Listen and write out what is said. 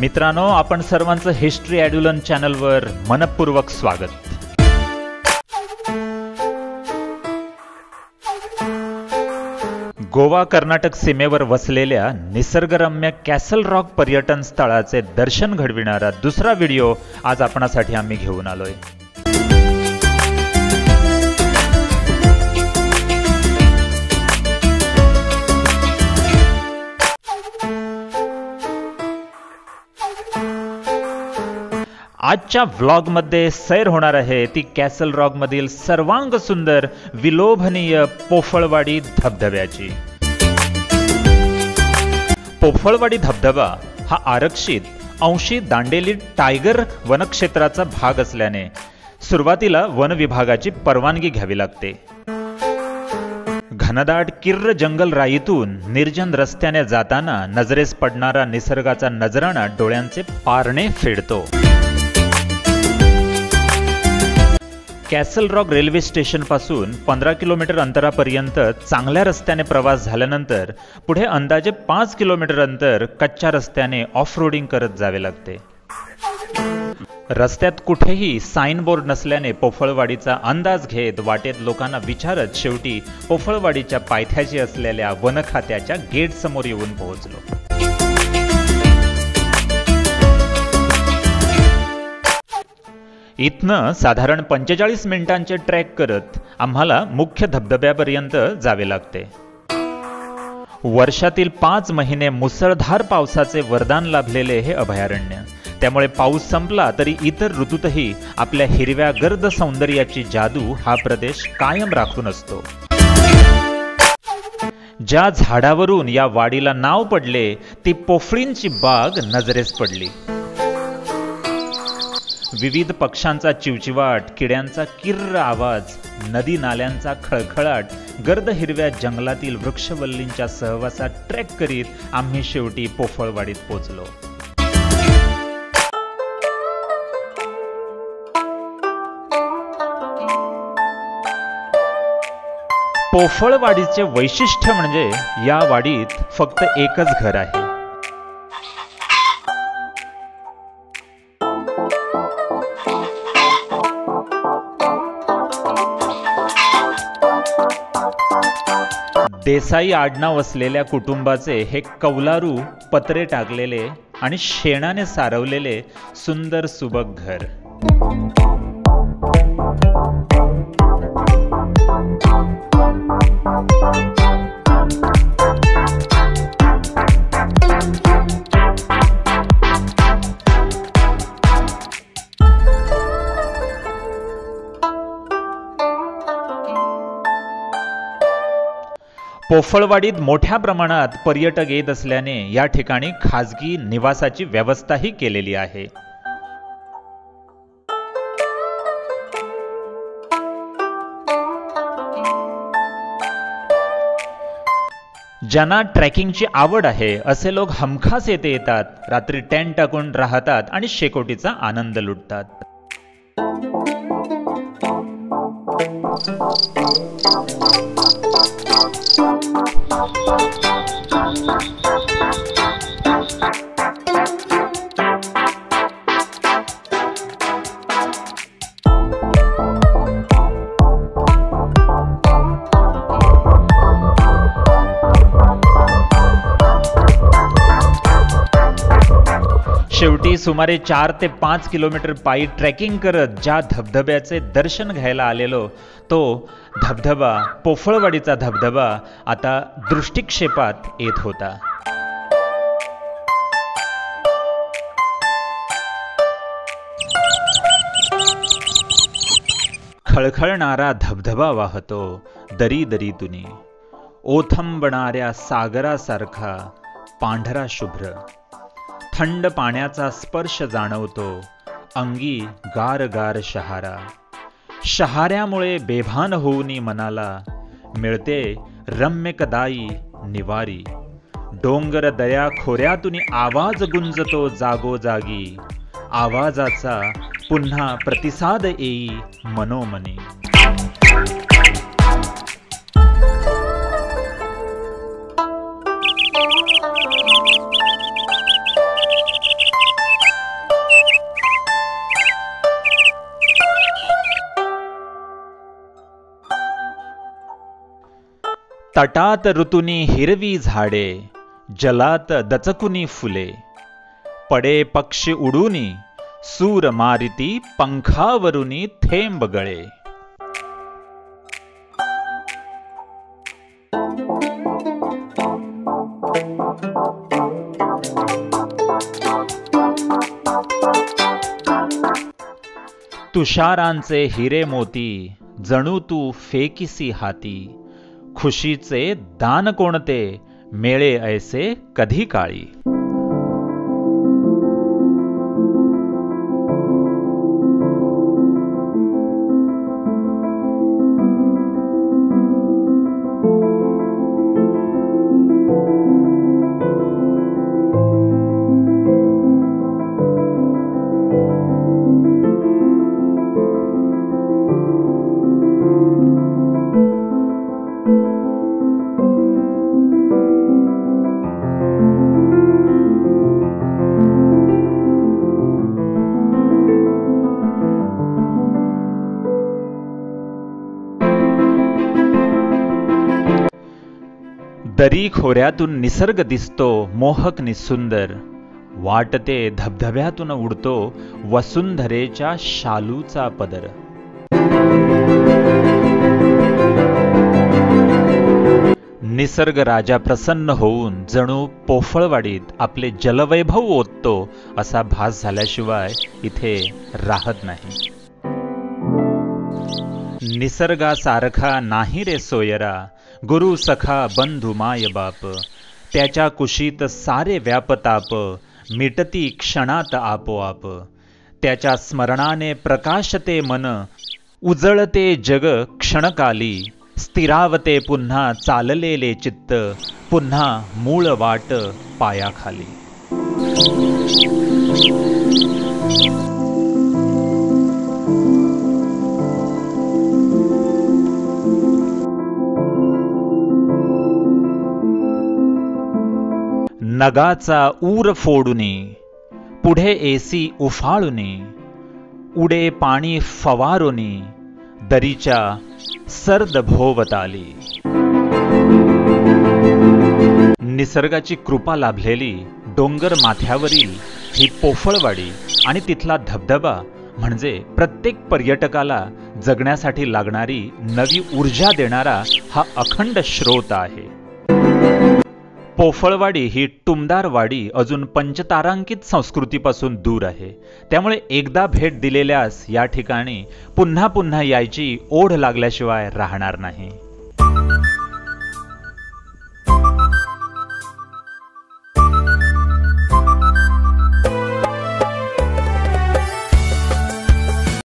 मित्रांनो, आपण सर्वांचं हिस्ट्री ॲड्युलन चॅनलवर मनपूर्वक स्वागत। गोवा कर्नाटक सीमेवर वसलेल्या निसर्गरम्य कॅसल रॉक पर्यटन स्थळाचे दर्शन घडविणारा दुसरा व्हिडिओ आज आपणासाठी आम्ही घेऊन आलोय। आजच्या व्लॉगमध्ये सैर होणार आहे ती कॅसल रॉक मधील सर्वांग सुंदर विलोभनीय पोफळवाडी धबधब्याची। पोफळवाडी धबधबा हा आरक्षित अंशी दांडेली टायगर वनक्षेत्राचा भाग असल्याने सुरुवातीला वन विभागाची परवानगी घ्यावी लागते। घनदाट किर्र जंगल राईतून निर्जन रस्त्याने जाताना नजरेस पडणारा निसर्गाचा नजराणा डोळ्यांचे पारणे फेडतो। कॅसल रॉक रेल्वे स्टेशन पासून 15 किलोमीटर अंतरापर्यंत चांगल्या रस्त्याने प्रवास झाल्यानंतर पुढे अंदाजे 5 किलोमीटर अंतर कच्च्या रस्त्याने ऑफ रोडिंग करत जावे लागते। रस्त्यात कुठेही साइन बोर्ड नसल्याने पोफळवाडीचा अंदाज घेत वाटेत लोकांना विचारत शेवटी पोफळवाडीच्या पायथ्याशी असलेल्या वन खात्याच्या गेट समोर येऊन पोहोचलो। इथनं साधारण 45 मिनिटांचे ट्रॅक करत आम्हाला मुख्य धबधब्यापर्यंत जावे लागते। वर्षातील 5 महिने मुसळधार पावसाचे वरदान लाभलेले हे अभयारण्य, त्यामुळे पाऊस संपला तरी इतर ऋतूतही आपल्या हिरव्या गर्द सौंदर्याची जादू हा प्रदेश कायम राखून असतो। ज्या झाडावरून या वाडीला नाव पडले ती पोफळींची बाग नजरेस पडली। विविध पक्ष्यांचा चिवचिवाट, किड्यांचा किर्र आवाज, नदी नाल्यांचा खळखळाट, गर्द हिरव्या जंगलातील वृक्षवल्लींच्या सहवासात ट्रेक करीत आम्ही शेवटी पोफळवाडीत पोहोचलो। पोफळवाडीचे वैशिष्ट्य म्हणजे या वाडीत फक्त एकच घर आहे। देसाई आडनाव असलेल्या कुटुंबाचे हे कौलारू पत्रे टाकलेले आणि शेणाने सारवलेले सुंदर सुबक घर। पोफळवाडीत मोठ्या प्रमाणात पर्यटक येत असल्याने या ठिकाणी खाजगी निवासाची व्यवस्थाही केलेली आहे। ज्यांना ट्रेकिंगची आवड आहे असे लोक हमखास येथे येतात, रात्री टेंट टाकून राहतात आणि शेकोटीचा आनंद लुटतात। शेवटी सुमारे 4 ते 5 किलोमीटर पायी ट्रेकिंग करत ज्या धबधब्याचे दर्शन घ्यायला आलेलो तो धबधबा, पोफळवाडीचा धबधबा आता दृष्टिक्षेपात येत होता। खळखळणारा धबधबा वाहतो दरी दरीतून, ओथंबणाऱ्या सागरासारखा पांढरा शुभ्र, थंड पाण्याचा स्पर्श जाणवतो अंगी गार गार शहारा। शहाऱ्यामुळे बेभान होऊनी मनाला मिळते रम्यकदायी निवारी। डोंगर दऱ्या खोऱ्यातून आवाज गुंजतो जागोजागी, आवाजाचा पुन्हा प्रतिसाद येई मनोमनी। तटात ऋतुनी हिरवी झाडे, जलात दचकुनी फुले, पडे पक्षी उडूनी, सूर मारिती पंखावरुनी थेंब गळे. तुषारांचे हिरे मोती, जणू तू फेकिसी हाती, खुशीचे दान कोणते, मेळे ऐसे कधी काळी. दरी खोऱ्यातून निसर्ग दिसतो मोहक निसुंदर, वाटते धबधब्यातून उडतो वसुंधरेच्या शालूचा पदर. निसर्ग राजा प्रसन्न होऊन जणू पोफळवाडीत आपले जलवैभव ओततो असा भास झाल्याशिवाय इथे राहत नाही. निसर्गासारखा नाही रे सोयरा, गुरु सखा बंधु माय बाप, त्याच्या कुशीत सारे व्यापताप, मिटती क्षणात आपोआप. त्याच्या स्मरणाने प्रकाशते मन, उजळते जग क्षणकाली, स्थिरावते पुन्हा चाललेले चित्त, पुन्हा मूळ वाट पायाखाली. नगाचा ऊर फोडुनी, पुढे एसी उफाळुनी, उडे पाणी फवारुनी, दरीच्या सर्द भोवताली. निसर्गाची कृपा लाभलेली डोंगर माथ्यावरील ही पोफळवाडी आणि तिथला धबधबा म्हणजे प्रत्येक पर्यटकाला जगण्यासाठी लागणारी नवी ऊर्जा देणारा हा अखंड स्रोत आहे. पोफळवाडी ही टुमदार वाडी अजून पंचतारांकित संस्कृतीपासून दूर आहे. त्यामुळे एकदा भेट दिलेल्यास या ठिकाणी पुन्हा पुन्हा यायची ओढ लागल्याशिवाय राहणार नाही.